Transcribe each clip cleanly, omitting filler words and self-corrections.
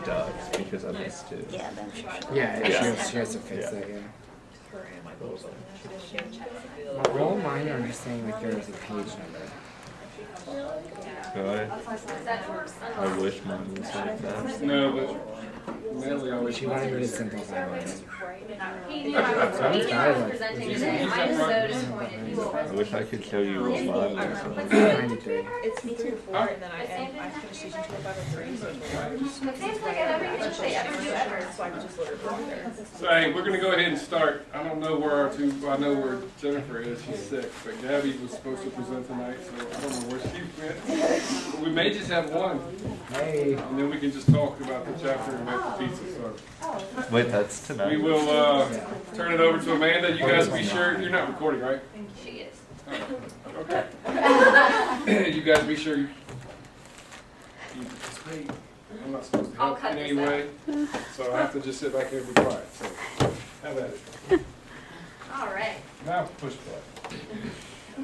it does because I missed it. Yeah, then she should. Yeah, Yeah. she has to fix Yeah. it, yeah. Well, all mine are just saying like there was a page number. Good. I wish mine was like that. No, but Natalie always. She wanted me to simplify mine. He knew I was presenting today. I was so disappointed. I wish I could show you what mine was. 93. It's 3 to 4, and then I finished using 25 and 3, so It seems like everything they ever do ever. so I can just load it from there. So hey, we're gonna go ahead and start. I don't know where our two. I know where Jennifer is. She's sick, but Gabby was supposed to present tonight, so I don't know where she went. We may just have one, Hey. and then we can just talk about the chapter and make the pizza. So Wait, that's tonight. we will turn it over to Amanda. You guys be sure you're not recording, right? She is. Okay. You guys be sure you participate. I'm not supposed to I'll help cut in this any way, so I have to just sit back here and be quiet. So have at it. All right. Now push play.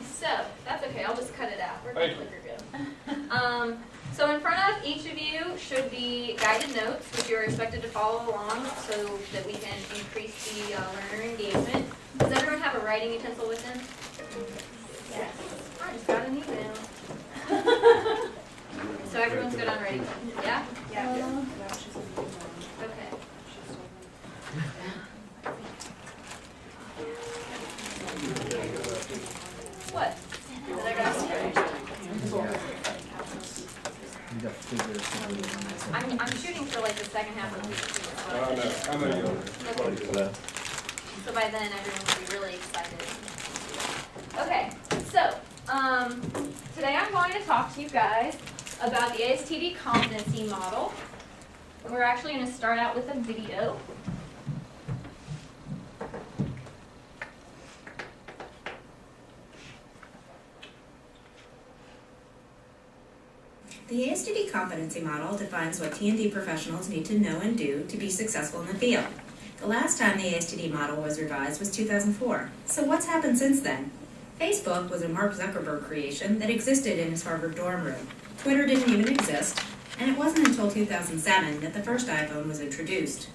So that's okay. I'll just cut it out. We're Thank you. good. So in front of each of you should be guided notes, which you're expected to follow along so that we can increase the learner engagement. Does everyone have a writing utensil with them? Yes. I just got an email. So everyone's good on writing? Yeah? Yeah. Okay. What? Did I go? The figure. I'm shooting for like the second half of the week. I know you are. So by then, everyone will be really excited. Okay, so today I'm going to talk to you guys about the ASTD competency model. We're actually going to start out with a video. The ASTD competency model defines what T&D professionals need to know and do to be successful in the field. The last time the ASTD model was revised was 2004. So what's happened since then? Facebook was a Mark Zuckerberg creation that existed in his Harvard dorm room. Twitter didn't even exist, and it wasn't until 2007 that the first iPhone was introduced.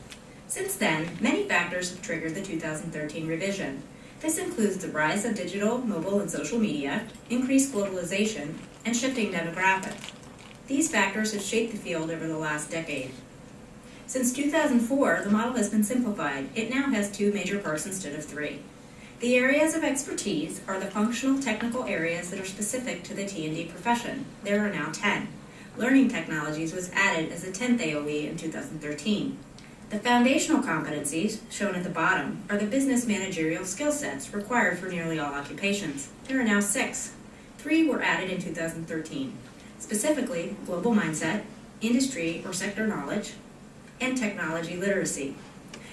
Since then, many factors have triggered the 2013 revision. This includes the rise of digital, mobile, and social media, increased globalization, and shifting demographics. These factors have shaped the field over the last decade. Since 2004, the model has been simplified. It now has 2 major parts instead of 3. The areas of expertise are the functional technical areas that are specific to the T&D profession. There are now 10. Learning technologies was added as a 10th AOE in 2013. The foundational competencies, shown at the bottom, are the business managerial skill sets required for nearly all occupations. There are now 6. 3 were added in 2013. Specifically, global mindset, industry or sector knowledge, and technology literacy.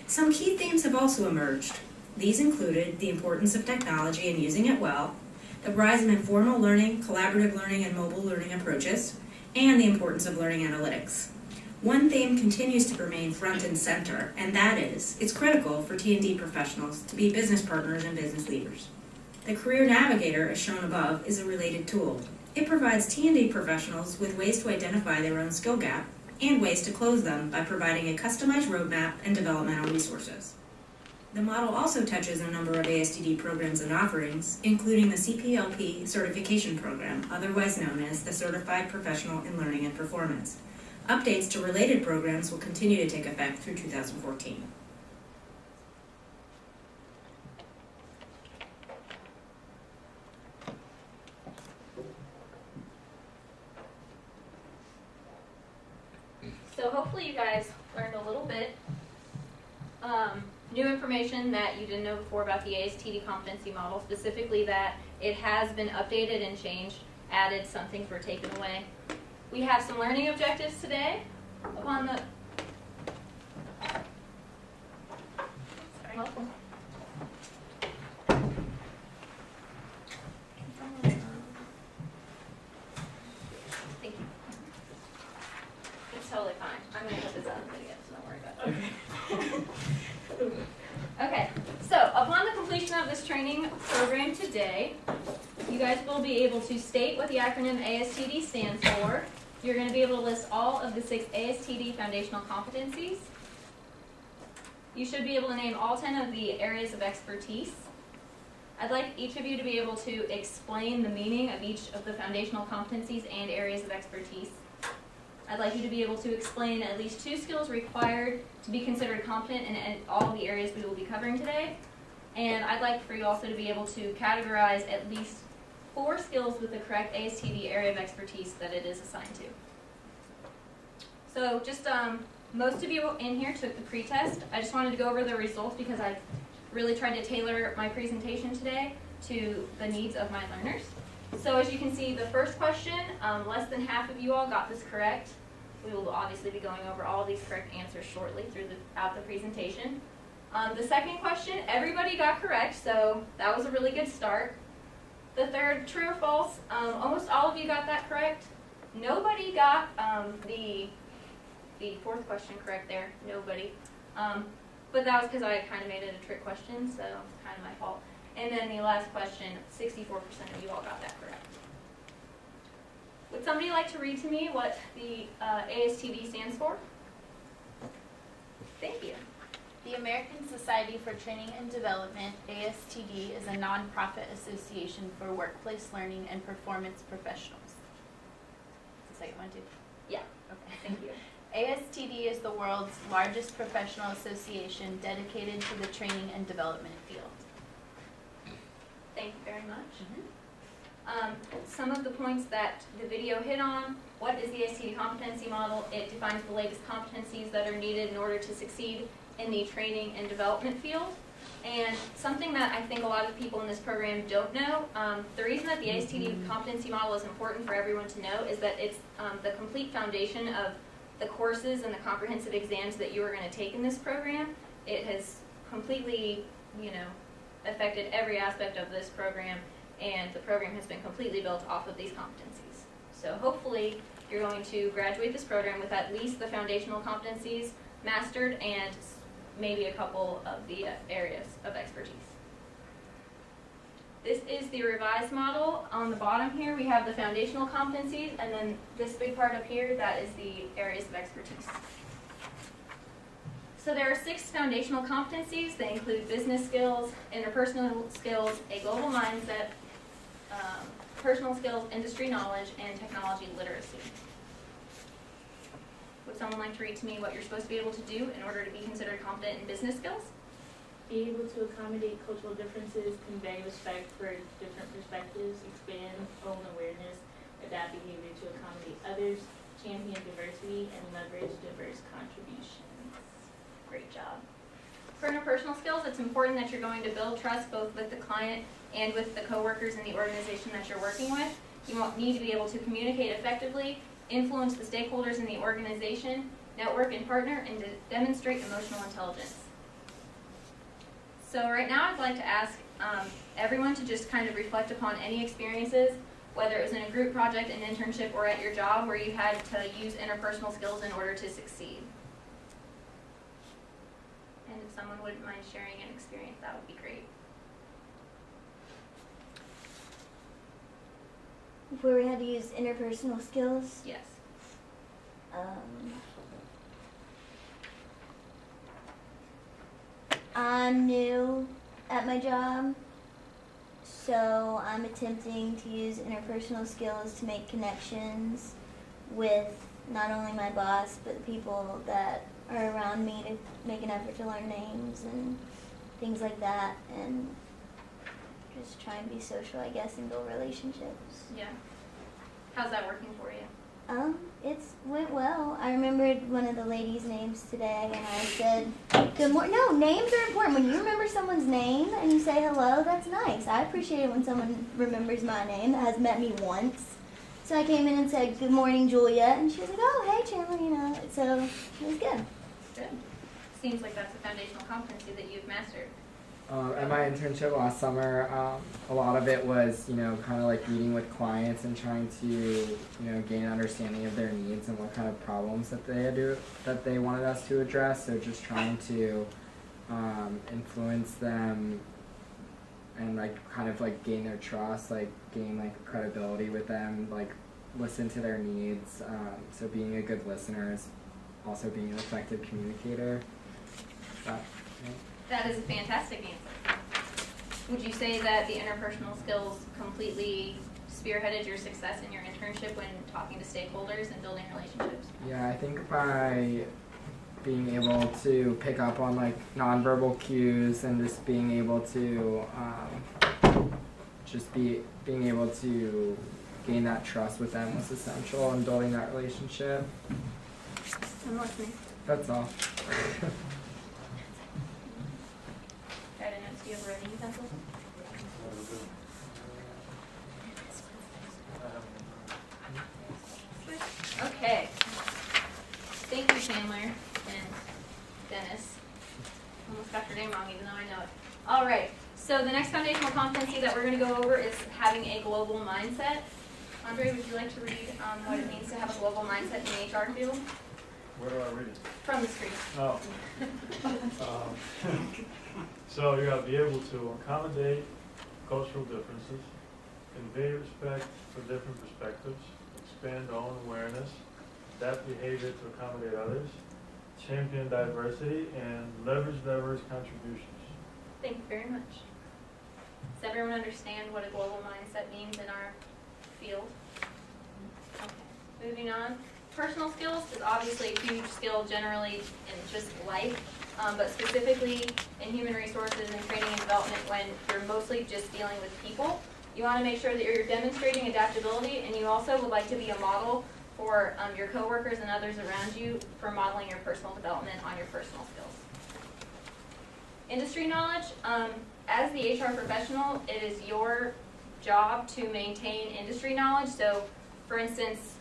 Some key themes have also emerged. These included the importance of technology and using it well, the rise of informal learning, collaborative learning, and mobile learning approaches, and the importance of learning analytics. One theme continues to remain front and center, and that is, it's critical for T&D professionals to be business partners and business leaders. The Career Navigator, as shown above, is a related tool. It provides T&D professionals with ways to identify their own skill gap and ways to close them by providing a customized roadmap and developmental resources. The model also touches a number of ASTD programs and offerings, including the CPLP certification program, otherwise known as the Certified Professional in Learning and Performance. Updates to related programs will continue to take effect through 2014. So hopefully you guys learned a little bit. New information that you didn't know before about the ASTD competency model, specifically that it has been updated and changed, added something for taken away. We have some learning objectives today upon the... Welcome. Thank you. It's totally fine. I'm going to put this out in the video, so don't worry about it. Okay, so upon the completion of this training program today, you guys will be able to state what the acronym ASTD stands for, you're going to be able to list all of the 6 ASTD foundational competencies. You should be able to name all 10 of the areas of expertise. I'd like each of you to be able to explain the meaning of each of the foundational competencies and areas of expertise. I'd like you to be able to explain at least 2 skills required to be considered competent in all the areas we will be covering today. And I'd like for you also to be able to categorize at least 4 skills with the correct ASTD area of expertise that it is assigned to. So just most of you in here took the pretest. I just wanted to go over the results because I've really tried to tailor my presentation today to the needs of my learners. So as you can see, the first question, less than half of you all got this correct. We will obviously be going over all of these correct answers shortly throughout the presentation. The second question, everybody got correct, so that was a really good start. The third, true or false, almost all of you got that correct. Nobody got the fourth question correct there, nobody. But that was because I kind of made it a trick question, so it's kind of my fault. And then the last question, 64% of you all got that correct. Would somebody like to read to me what the ASTD stands for? Thank you. The American Society for Training and Development, ASTD, is a nonprofit association for workplace learning and performance professionals. The second one too? Yeah. Okay. Thank you. ASTD is the world's largest professional association dedicated to the training and development field. Thank you very much. Some of the points that the video hit on: what is the ASTD competency model? It defines the latest competencies that are needed in order to succeed in the training and development field. And something that I think a lot of people in this program don't know, the reason that the ASTD competency model is important for everyone to know is that it's the complete foundation of the courses and the comprehensive exams that you are going to take in this program. It has completely, affected every aspect of this program, and the program has been completely built off of these competencies. So hopefully you're going to graduate this program with at least the foundational competencies mastered and maybe a couple of the areas of expertise. This is the revised model. On the bottom here we have the foundational competencies, and then this big part up here, that is the areas of expertise. So there are 6 foundational competencies. They include business skills, interpersonal skills, a global mindset, personal skills, industry knowledge, and technology literacy. Would someone like to read to me what you're supposed to be able to do in order to be considered competent in business skills? Be able to accommodate cultural differences, convey respect for different perspectives, expand own awareness, adapt behavior to accommodate others, champion diversity, and leverage diverse contributions. Great job. For interpersonal skills, it's important that you're going to build trust both with the client and with the coworkers in the organization that you're working with. You need to be able to communicate effectively, influence the stakeholders in the organization, network and partner, and to demonstrate emotional intelligence. So right now I'd like to ask everyone to just kind of reflect upon any experiences, whether it was in a group project, an internship, or at your job, where you had to use interpersonal skills in order to succeed. And if someone wouldn't mind sharing an experience, that would be great. Where we had to use interpersonal skills. Yes. I'm new at my job, so I'm attempting to use interpersonal skills to make connections with not only my boss, but the people that are around me, to make an effort to learn names and things like that, and just try and be social, I guess, and build relationships. Yeah. How's that working for you? It's went well. I remembered one of the ladies' names today, and I said, good morning. No, names are important. When you remember someone's name and you say hello, that's nice. I appreciate it when someone remembers my name that has met me once. So I came in and said, good morning, Julia, and she was like, oh, hey, Chandler, so it was good. Good. Seems like that's a foundational competency that you've mastered. At my internship last summer, a lot of it was, kind of like meeting with clients and trying to, gain an understanding of their needs and what kind of problems that they wanted us to address. So just trying to influence them and kind of gain their trust, gain credibility with them, listen to their needs. So being a good listener is also being an effective communicator. That is a fantastic answer. Would you say that the interpersonal skills completely spearheaded your success in your internship when talking to stakeholders and building relationships? Yeah, I think by being able to pick up on like nonverbal cues and just being able to being able to gain that trust with them was essential in building that relationship. I'm listening. That's all. Guided notes, do you have a writing utensil? Okay. Thank you, Chandler and Dennis. Almost got your name wrong, even though I know it. All right. So the next foundational competency that we're going to go over is having a global mindset. Andre, would you like to read what it means to have a global mindset in the HR field? Where do I read it? From the screen. Oh. So you got to be able to accommodate cultural differences, convey respect for different perspectives, expand own awareness, adapt behavior to accommodate others, champion diversity, and leverage diverse contributions. Thank you very much. Does everyone understand what a global mindset means in our field? Okay. Moving on. Personal skills is obviously a huge skill generally in just life, but specifically in human resources and training and development when you're mostly just dealing with people. You want to make sure that you're demonstrating adaptability, and you also would like to be a model for your coworkers and others around you for modeling your personal development on your personal skills. Industry knowledge. As the HR professional, it is your job to maintain industry knowledge. So, for instance,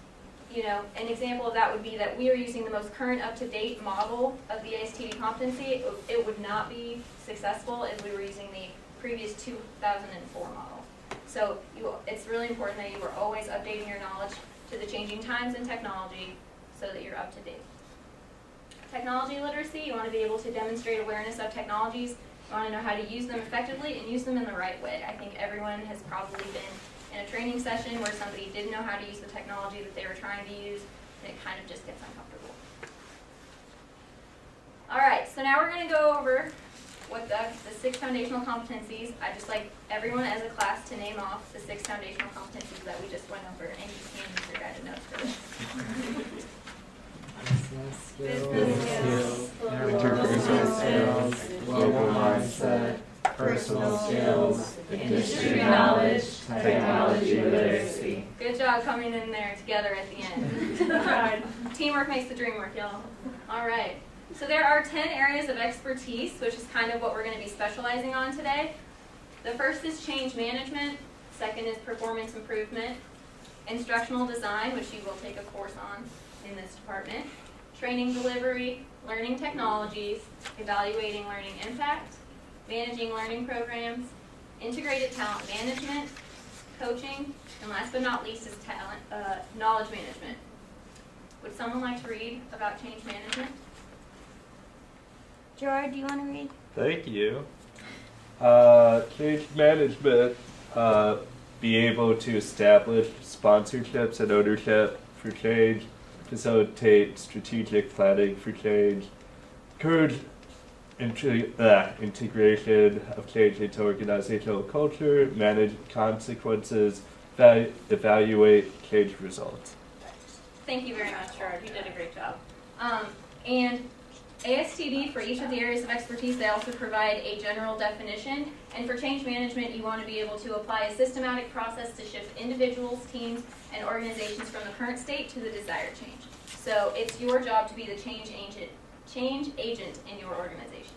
an example of that would be that we are using the most current up-to-date model of the ASTD competency. It would not be successful if we were using the previous 2004 model. So it's really important that you are always updating your knowledge to the changing times and technology so that you're up to date. Technology literacy, you want to be able to demonstrate awareness of technologies. You want to know how to use them effectively and use them in the right way. I think everyone has probably been in a training session where somebody didn't know how to use the technology that they were trying to use, and it kind of just gets uncomfortable. All right, so now we're going to go over what the 6 foundational competencies. I'd just like everyone as a class to name off the 6 foundational competencies that we just went over, and you can use your guided notes for this. Business skills, interpersonal skills, global mindset, personal skills, industry knowledge, technology literacy. Good job coming in there together at the end. Teamwork makes the dream work, y'all. All right. So there are 10 areas of expertise, which is kind of what we're going to be specializing on today. The first is change management. Second is performance improvement. Instructional design, which you will take a course on in this department. Training delivery, learning technologies, evaluating learning impact, managing learning programs, integrated talent management, coaching, and last but not least is knowledge management. Would someone like to read about change management? Gerard, do you want to read? Thank you. Change management, be able to establish sponsorships and ownership for change, facilitate strategic planning for change, encourage integration of change into organizational culture, manage consequences, evaluate change results. Thank you very much, Gerard. You did a great job. And ASTD, for each of the areas of expertise, they also provide a general definition. And for change management, you want to be able to apply a systematic process to shift individuals, teams, and organizations from the current state to the desired change. So it's your job to be the change agent in your organization.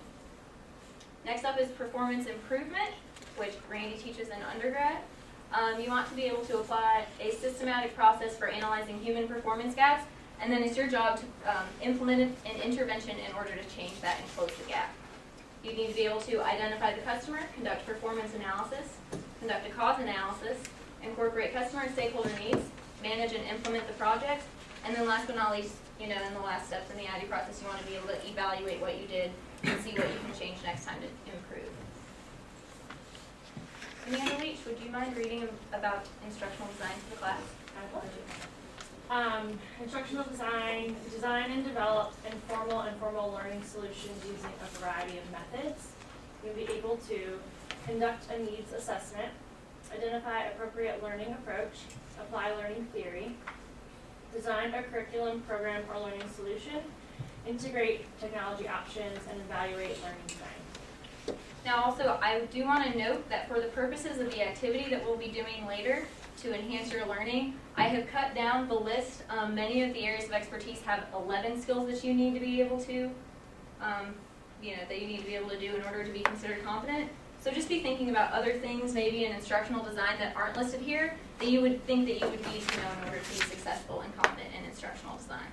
Next up is performance improvement, which Randy teaches in undergrad. You want to be able to apply a systematic process for analyzing human performance gaps, and then it's your job to implement an intervention in order to change that and close the gap. You need to be able to identify the customer, conduct performance analysis, conduct a cause analysis, incorporate customer and stakeholder needs, manage and implement the project, and then last but not least, in the last steps in the ID process, you want to be able to evaluate what you did and see what you can change next time to improve. Amanda Leach, would you mind reading about instructional design to the class? Instructional design, design and develop informal and formal learning solutions using a variety of methods. You'll be able to conduct a needs assessment, identify appropriate learning approach, apply learning theory, design a curriculum, program, or learning solution, integrate technology options, and evaluate learning design. Now also, I do want to note that for the purposes of the activity that we'll be doing later to enhance your learning, I have cut down the list. Many of the areas of expertise have 11 skills that you need to be able to, that you need to be able to do in order to be considered competent. So just be thinking about other things, maybe in instructional design that aren't listed here, that you would think that you would need to know in order to be successful and competent in instructional design.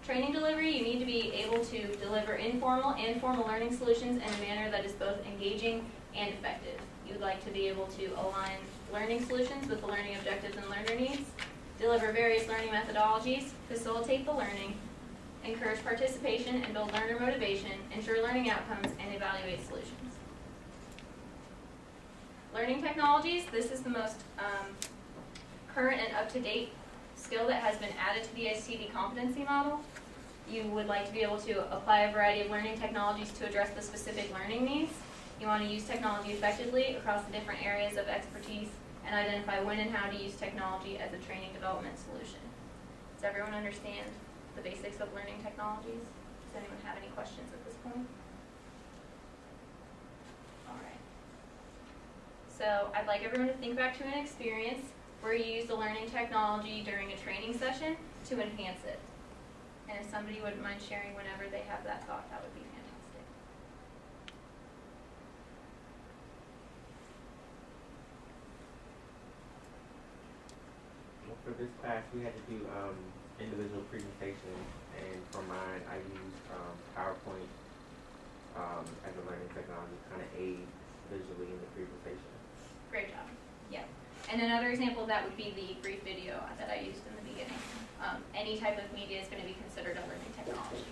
Training delivery, you need to be able to deliver informal and formal learning solutions in a manner that is both engaging and effective. You would like to be able to align learning solutions with the learning objectives and learner needs, deliver various learning methodologies, facilitate the learning, encourage participation and build learner motivation, ensure learning outcomes, and evaluate solutions. Learning technologies, this is the most current and up-to-date skill that has been added to the STD competency model. You would like to be able to apply a variety of learning technologies to address the specific learning needs. You want to use technology effectively across the different areas of expertise and identify when and how to use technology as a training development solution. Does everyone understand the basics of learning technologies? Does anyone have any questions at this point? All right. So I'd like everyone to think back to an experience where you used a learning technology during a training session to enhance it. And if somebody wouldn't mind sharing whenever they have that thought, that would be fantastic. Well, for this class, we had to do individual presentations, and for mine, I used PowerPoint as a learning technology to kind of aid visually in the presentation. Great job. Yeah. And another example of that would be the brief video that I used in the beginning. Any type of media is going to be considered a learning technology.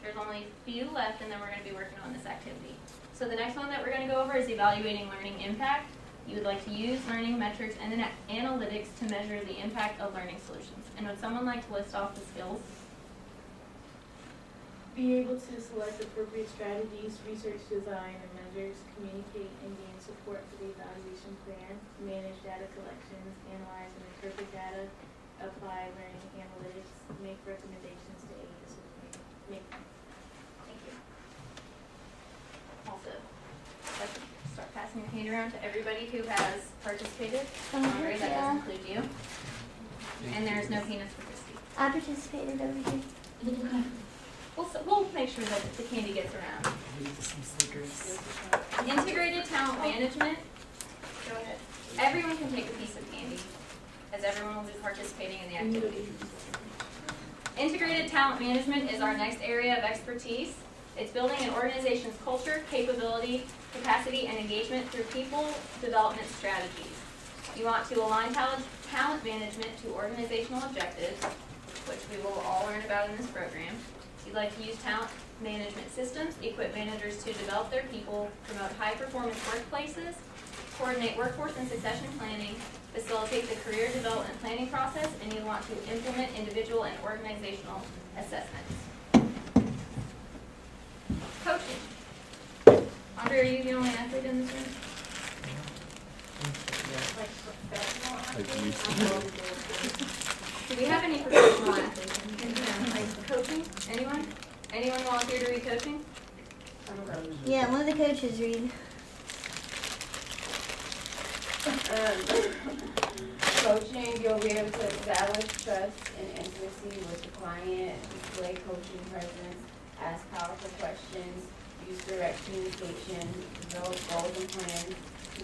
There's only a few left, and then we're going to be working on this activity. So the next one that we're going to go over is evaluating learning impact. You would like to use learning metrics and analytics to measure the impact of learning solutions. And would someone like to list off the skills? Be able to select appropriate strategies, research design and measures, communicate and gain support for the evaluation plan, manage data collections, analyze and interpret data, apply learning analytics, make recommendations to aid decision-making. Thank you. Also, let's start passing your hand around to everybody who has participated. Sorry, that does include you. And there's no peanuts for Christy. I participated over here. We'll make sure that the candy gets around. Integrated talent management. Go ahead. Everyone can take a piece of candy, as everyone will be participating in the activity. Integrated talent management is our next area of expertise. It's building an organization's culture, capability, capacity, and engagement through people development strategies. You want to align talent management to organizational objectives, which we will all learn about in this program. You'd like to use talent management systems, equip managers to develop their people, promote high-performance workplaces, coordinate workforce and succession planning, facilitate the career development planning process, and you want to implement individual and organizational assessments. Coaching. Andre, are you the only athlete in this room? Do we have any professional athletes in here? Like coaching? Anyone? Anyone volunteer to read coaching? Yeah, one of the coaches read. Coaching, you'll be able to establish trust and intimacy with the client, display coaching presence, ask powerful questions, use direct communication, develop goals and plans,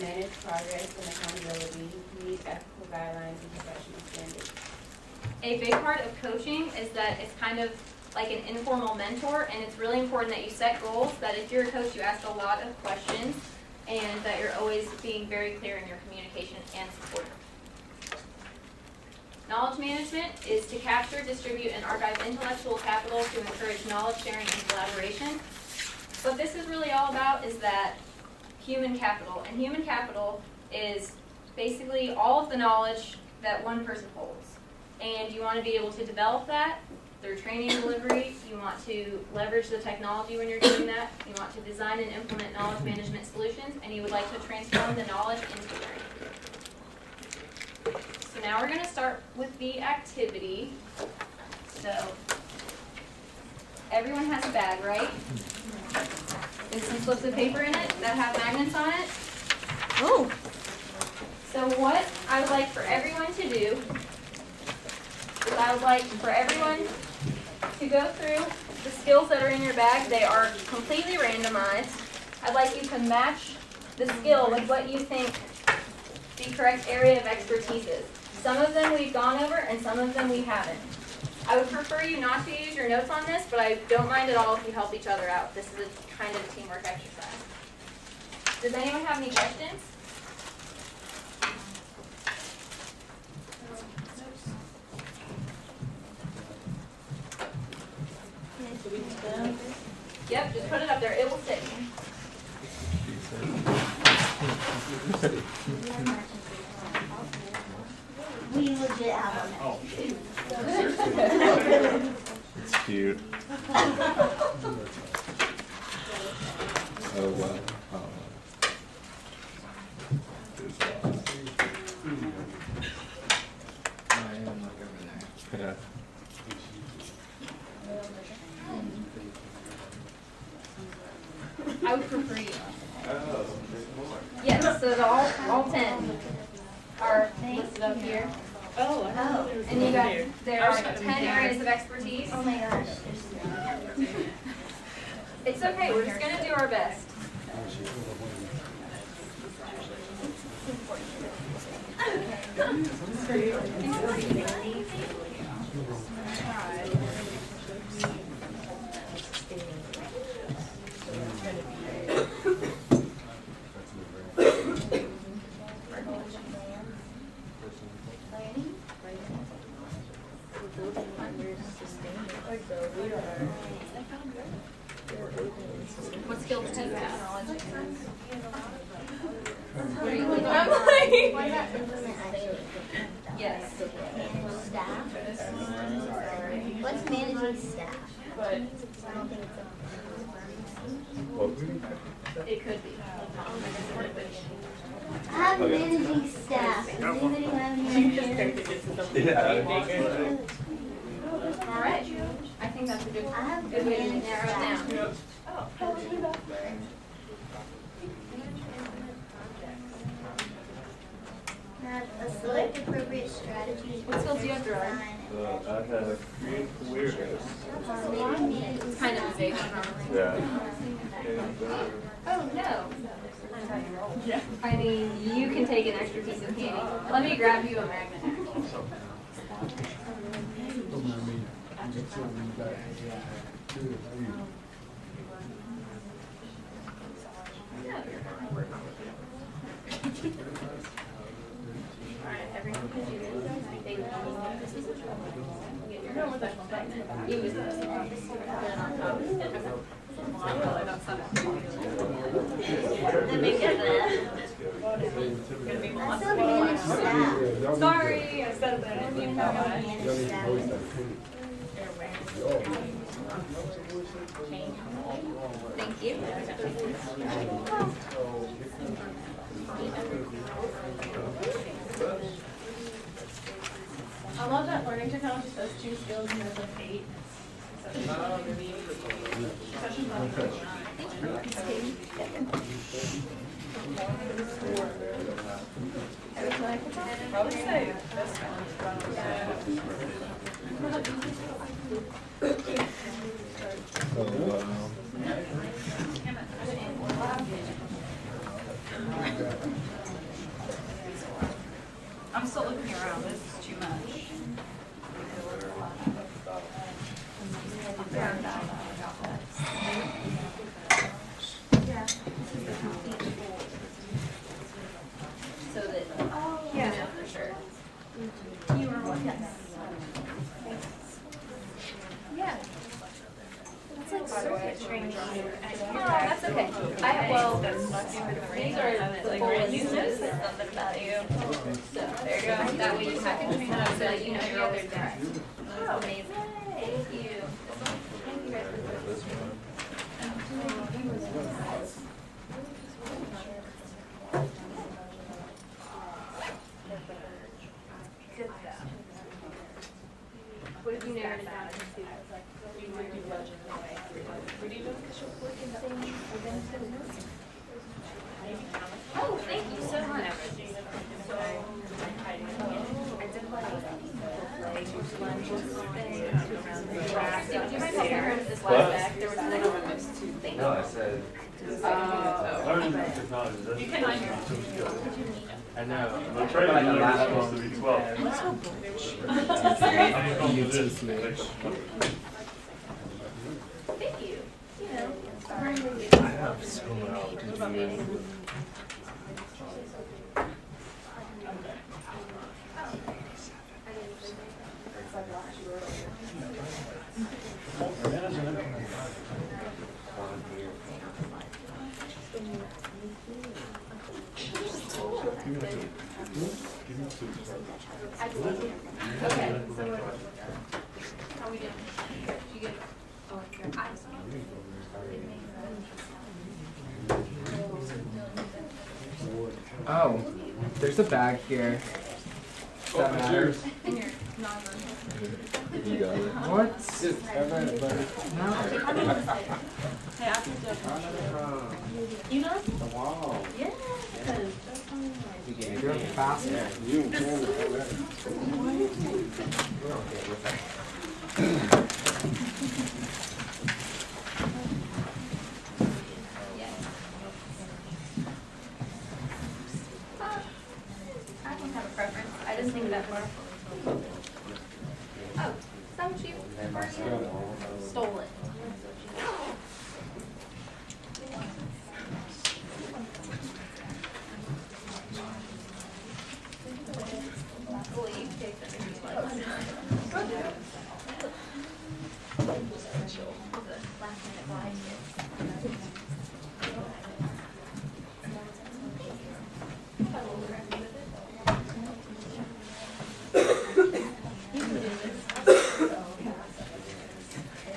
manage progress and accountability, meet ethical guidelines and professional standards. A big part of coaching is that it's kind of like an informal mentor, and it's really important that you set goals, that if you're a coach, you ask a lot of questions, and that you're always being very clear in your communication and support. Knowledge management is to capture, distribute, and archive intellectual capital to encourage knowledge sharing and collaboration. What this is really all about is that human capital, and human capital is basically all of the knowledge that one person holds. And you want to be able to develop that through training and delivery. You want to leverage the technology when you're doing that. You want to design and implement knowledge management solutions, and you would like to transform the knowledge into learning. So now we're going to start with the activity. So everyone has a bag, right? There's some slips of paper in it that have magnets on it. Oh. So what I would like for everyone to do is I would like for everyone to go through the skills that are in your bag. They are completely randomized. I'd like you to match the skill with what you think the correct area of expertise is. Some of them we've gone over and some of them we haven't. I would prefer you not to use your notes on this, but I don't mind at all if you help each other out. This is a kind of a teamwork exercise. Does anyone have any questions? Yep, just put it up there. It will stick. We legit have them. Oh. It's cute. Oh wow. Oh. Yeah. I would prefer you. Yes, so all 10 are listed up here. Oh, And you got, there are 10 areas of expertise. Oh my gosh. It's okay, we're just going to do our best. What skills do you have? What are you looking at? What about implement action? Yes. Manage staff? What's managing staff? I don't think it's It could be. I have managing staff. Does anybody have any ideas? All right. I think that's a good, I have good way to managing narrow it staff. down. Have a select appropriate strategy. What skills do you have, Gerard? I have creative awareness. It's kind of a big one, huh? Yeah. Oh, no. I mean, you can take an extra piece of candy. Let me grab you a magnet. Alright, everyone can do this. They will you was put it on top. The big I still manage staff. Sorry, I said that. I don't manage staff. Thank you. I love that learning technology says 2 skills and there's like 8. Such a fun Probably say this I'm still looking around. This is too much. So that you know for sure. You are one. Yeah. That's like circuit training. Oh, that's okay. Well, These are like brand new notes, says something about you. So there you go. That way you have to clean it up so that you know you're always correct. Oh, amazing. Thank you. Thank you guys for this. Good stuff. What if you narrowed it down to two? Oh, thank you so much. Would you mind helping her with this last bag? There was another one. Thank you. No, I said. Learning technology, that's You can on your- two skills. I know. The Like training a is lot of supposed to be 12. Thank you. You know, sorry. I have so much to do. Absolutely. Okay, so how we doing? You get, oh, your eyes on? Oh, there's a bag here. Does that matter? And your non-verbal. You got it. What? Just have that, buddy. No. Hey, I'll put that. You know? The wall. Yeah. You're fast. You and Ken, have that. I don't have a preference. I didn't think that far. Oh, is that what you stole it? Well, you take everything you like. Last minute buy here.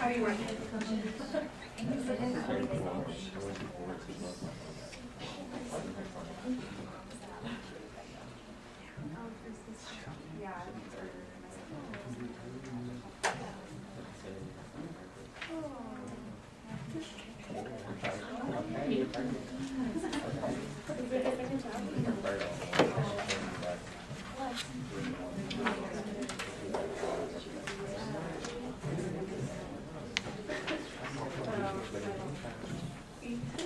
Are you working?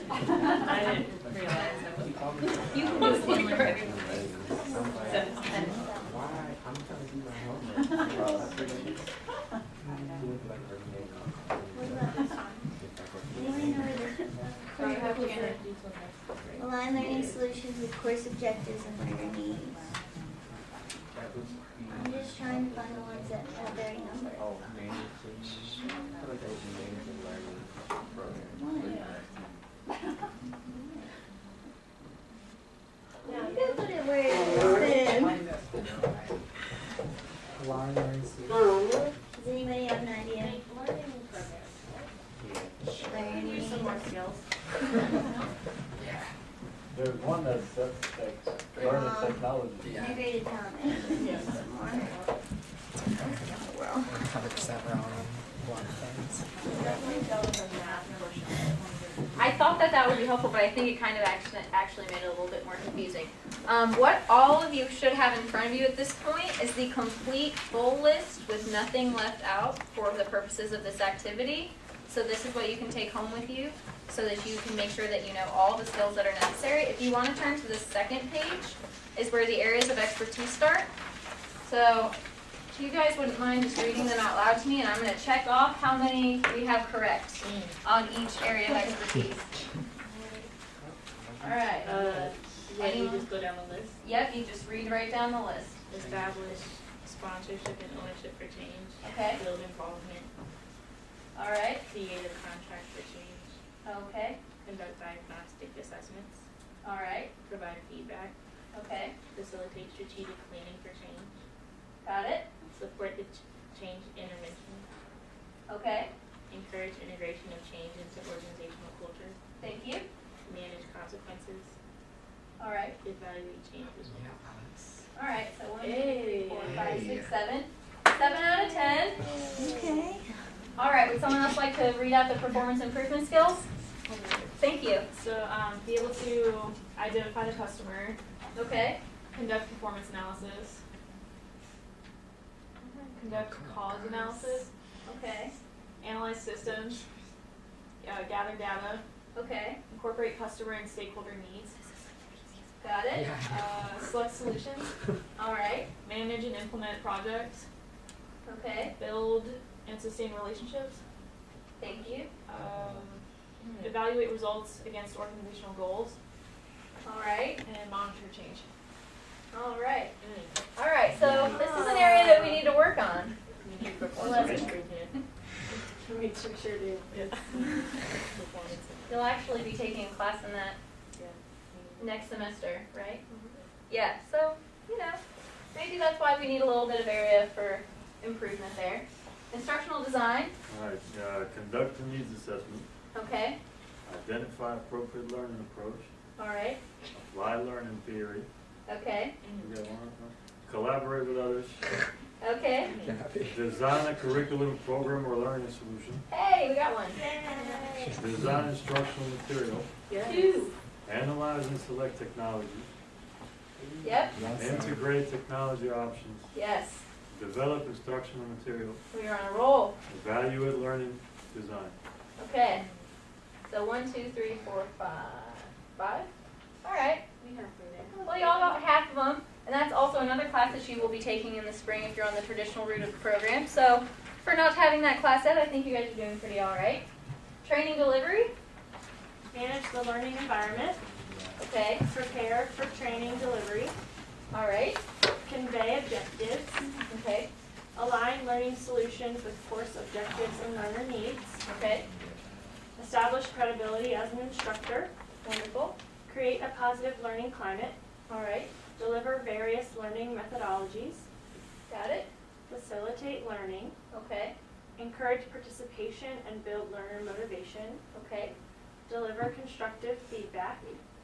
I didn't realize that was. You can do it correct. I'm trying to do my homework. Anyone know where this is? You have to get it. Align learning solutions with course objectives and learner needs. I'm just trying to find the ones that have their number. Oh, man. I feel like that was the main thing learning program. You can put it where it is. Align learning solutions. Does anybody have an idea? Learning. Some more skills. There's one that's like learning technology. Integrated talent management. Some more. Well, 100% wrong on a lot of things. I thought that would be helpful, but I think it kind of actually made it a little bit more confusing. What all of you should have in front of you at this point is the complete full list with nothing left out for the purposes of this activity. So this is what you can take home with you so that you can make sure that you know all the skills that are necessary. If you want to turn to the second page is where the areas of expertise start. So if you guys wouldn't mind just reading them out loud to me, and I'm going to check off how many we have correct on each area of expertise. All right. Yeah, you just go down the list. Yep, you just read right down the list. Establish sponsorship and ownership for change. Okay. Build involvement. All right. Create a contract for change. Okay. conduct diagnostic assessments, All right. provide feedback, Okay. facilitate strategic planning for change, Got it. support the change intervention, Okay. encourage integration of change into organizational culture, Thank you. manage consequences, All right. evaluate change results. All right. So 1, 2, Hey. 3, 4, 5, 6, 7. 7 out of 10. Okay. All right. Would someone else like to read out the performance improvement skills? Thank you. So, be able to identify the customer, Okay. conduct performance analysis, conduct cause analysis, Okay. analyze systems, gather data, Okay. incorporate customer and stakeholder needs, Got it. select solutions, All right. manage and implement projects, Okay. build and sustain relationships, Thank you. evaluate results against organizational goals, All right. and monitor change. All right. All right. So this is an area that we need to work on. We need performance improvement. Make sure to, Performance. You'll actually be taking a class in that Yeah. next semester, right? Yeah. So maybe that's why we need a little bit of area for improvement there. Instructional design. All right, conduct a needs assessment, Okay. identify appropriate learning approach, All right. apply learning theory, Okay. we got one, collaborate with others, Okay. design a curriculum, program, or learning solution, Hey, we got one. design instructional material, Two. analyze and select technology, Yep. integrate technology options, Yes. develop instructional material, We are on a roll. evaluate learning design. Okay. So 1, 2, 3, 4, 5. 5? All right. We have for that. Well, y'all got half of them. And that's also another class that you will be taking in the spring if you're on the traditional route of the program. So for not having that class yet, I think you guys are doing pretty all right. Training delivery. manage the learning environment, Okay. prepare for training delivery, All right. convey objectives, Okay. align learning solutions with course objectives and learner needs, Okay. establish credibility as an instructor, Wonderful. create a positive learning climate, All right. deliver various learning methodologies, Got it. facilitate learning, Okay. encourage participation and build learner motivation, Okay. deliver constructive feedback,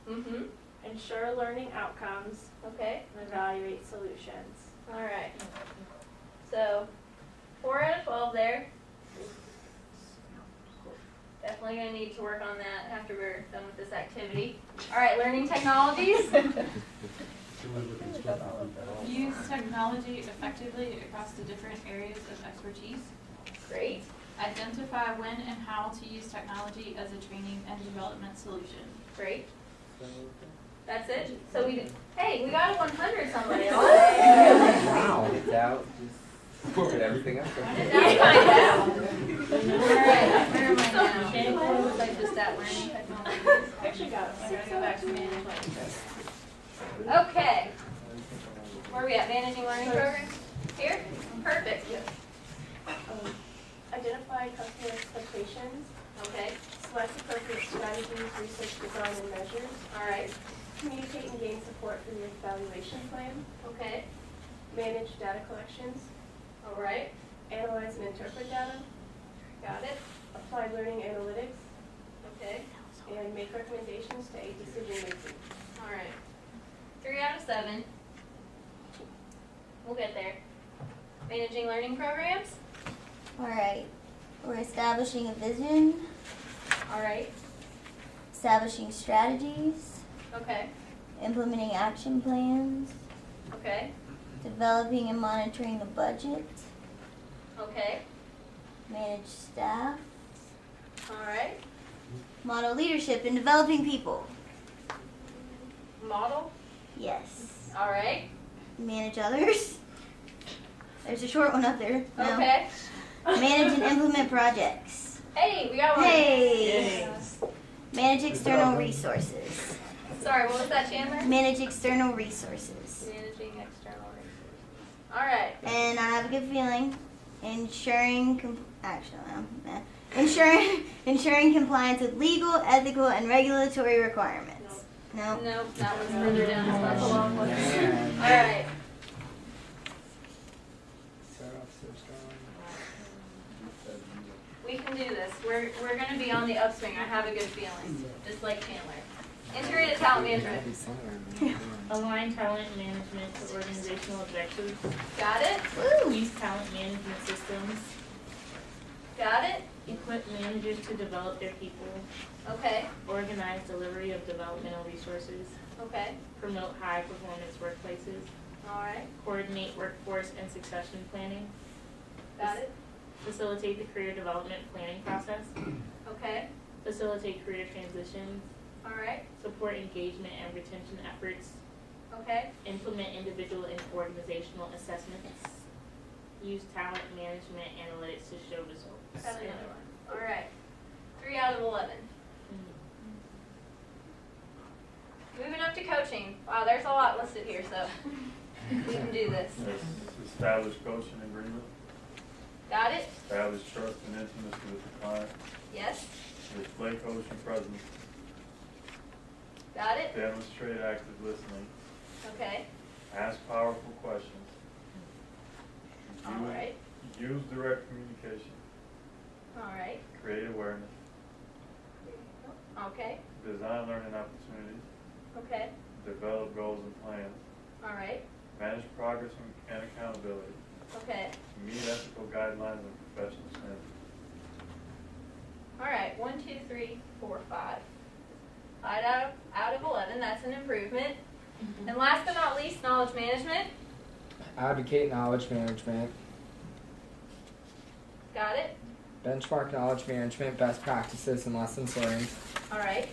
Mm-hmm. ensure learning outcomes, Okay. and evaluate solutions. All right. So 4 out of 12 there. Definitely going to need to work on that after we're done with this activity. All right, learning technologies. Use technology effectively across the different areas of expertise. Great. Identify when and how to use technology as a training and development solution. Great. That's it. So we did. Hey, we got a 100 somebody. Wow. It's out. Just put everything up. Now find out. All right, where am I now? What was I just at learning technologies? Actually got it. I gotta go back to management. Okay. Where are we at? Managing learning programs? Here? Perfect. Identify customer expectations, Okay. select appropriate strategies, research, design, and measures, All right. communicate and gain support for your evaluation plan, Okay. manage data collections, All right. analyze and interpret data, Got it. apply learning analytics, Okay. and make recommendations to aid decision making. All right. 3 out of 7. We'll get there. Managing learning programs. All right. We're establishing a vision, All right. establishing strategies, Okay. implementing action plans, Okay. developing and monitoring the budget, Okay. manage staff, All right. model leadership in developing people. Model. Yes. All right. Manage others. There's a short one up there. No. Okay. Manage and implement projects. Hey, we got one. Hey. Manage external resources. Sorry, what was that, Chandler? Manage external resources. Managing external resources. All right. And I have a good feeling ensuring ensuring compliance with legal, ethical, and regulatory requirements. No. Nope, that was further down. That's a long one. Man. All right. Start off so strong. We can do this. We're going to be on the upswing. I have a good feeling. Just like Chandler. Integrated talent management. Align talent management to organizational objectives. Got it? Use talent management systems. Got it? Equip managers to develop their people. Okay. Organize delivery of developmental resources. Okay. Promote high performance workplaces. All right. Coordinate workforce and succession planning. Got it? Facilitate the career development planning process. Okay. Facilitate career transitions. All right. Support engagement and retention efforts. Okay. Implement individual and organizational assessments. Use talent management analytics to show results. Got another one. All right. 3 out of 11. Moving up to coaching. Wow, there's a lot listed here, so we can do this. Yes, establish coaching agreement. Got it? Establish trust and intimacy with the client. Yes. Display coaching presence. Got it? Demonstrate active listening. Okay. Ask powerful questions. All right. Use direct communication. All right. Create awareness. Okay. Design learning opportunities. Okay. Develop goals and plans. All right. Manage progress and accountability. Okay. Meet ethical guidelines and professional standards. All right. 1, 2, 3, 4, 5. 5 out of 11. That's an improvement. And last but not least, knowledge management. Advocate knowledge management. Got it? Benchmark knowledge management, best practices and lessons learned. All right.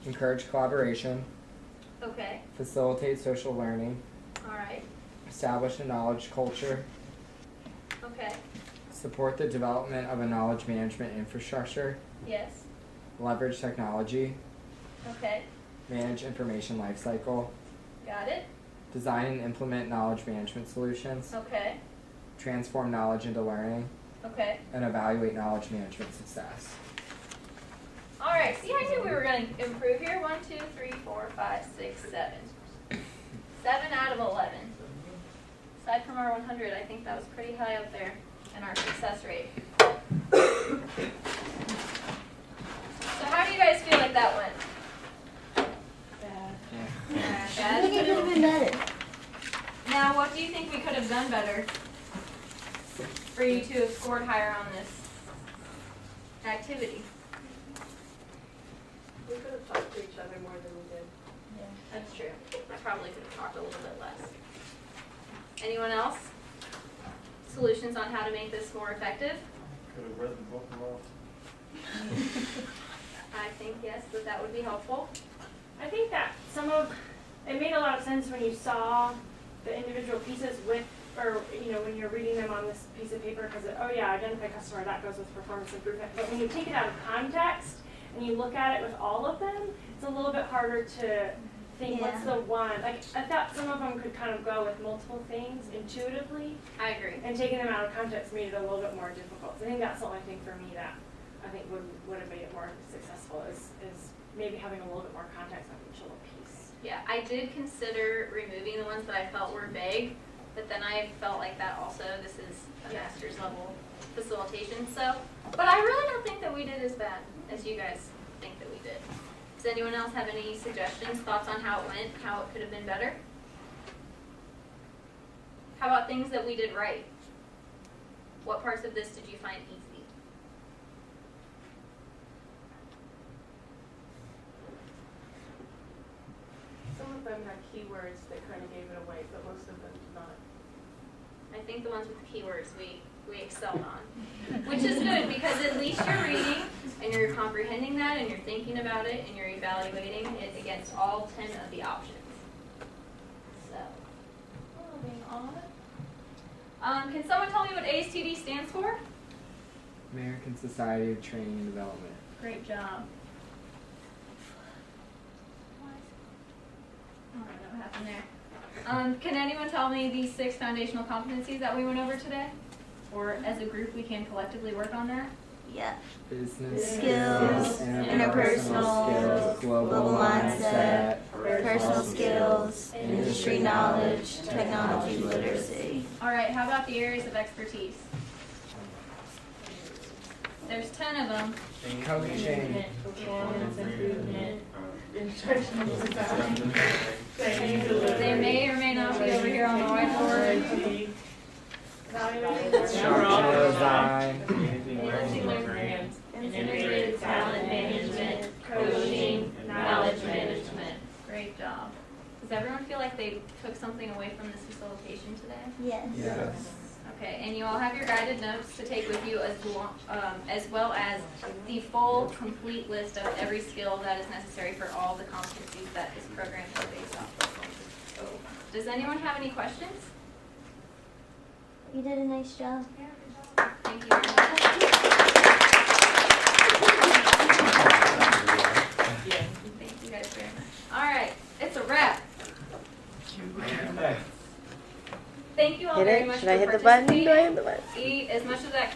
Encourage collaboration. Okay. Facilitate social learning. All right. Establish a knowledge culture. Okay. Support the development of a knowledge management infrastructure. Yes. Leverage technology. Okay. Manage information lifecycle. Got it? Design and implement knowledge management solutions. Okay. Transform knowledge into learning. Okay. And evaluate knowledge management success. All right. See, I knew we were going to improve here. 1, 2, 3, 4, 5, 6, 7. 7 out of 11. Aside from our 100, I think that was pretty high up there in our success rate. So how do you guys feel like that went? I think it could have been better. Now, what do you think we could have done better for you to have scored higher on this activity? We could have talked to each other more than we did. Yeah, that's true. I probably could have talked a little bit less. Anyone else? Solutions on how to make this more effective? Could have read the book more. I think, yes, that would be helpful. I think that it made a lot of sense when you saw the individual pieces with, or, when you're reading them on this piece of paper, because, identify customer, that goes with performance improvement. But when you take it out of context and you look at it with all of them, it's a little bit harder to think what's the one. Like, I thought some of them could kind of go with multiple things intuitively. I agree. And taking them out of context made it a little bit more difficult. So I think that's the only thing for me that I think would have made it more successful is maybe having a little bit more context on each little piece. Yeah, I did consider removing the ones that I felt were vague, but then I felt like that also, this is a master's level facilitation, but I really don't think that we did as bad as you guys think that we did. Does anyone else have any suggestions, thoughts on how it went, how it could have been better? How about things that we did right? What parts of this did you find easy? Some of them had keywords that kind of gave it away, but most of them did not. I think the ones with the keywords we excelled on, which is good because at least you're reading and you're comprehending that and you're thinking about it and you're evaluating it against all 10 of the options. So, moving on. Can someone tell me what ASTD stands for? American Society of Training and Development. Great job. I don't know what happened there. Can anyone tell me the 6 foundational competencies that we went over today? or as a group we can collectively work on that? Yeah. Business Skills, interpersonal skills, global mindset, personal skills, industry knowledge, technology literacy. All right, how about the areas of expertise? There's 10 of them. Coaching. Performance improvement, instructional design. They may or may not be over here on the whiteboard. Instructional design. Integrated talent management, coaching, knowledge management. Great job. Does everyone feel like they took something away from this facilitation today? Yes. Yes. Okay, and you all have your guided notes to take with you as well as the full, complete list of every skill that is necessary for all the competencies that this program is based off of. So, does anyone have any questions? You did a nice job. Yeah, good job. Thank you very much. Thank you guys very much. All right, it's a wrap. Thank you all very much for participating. Eat as much of that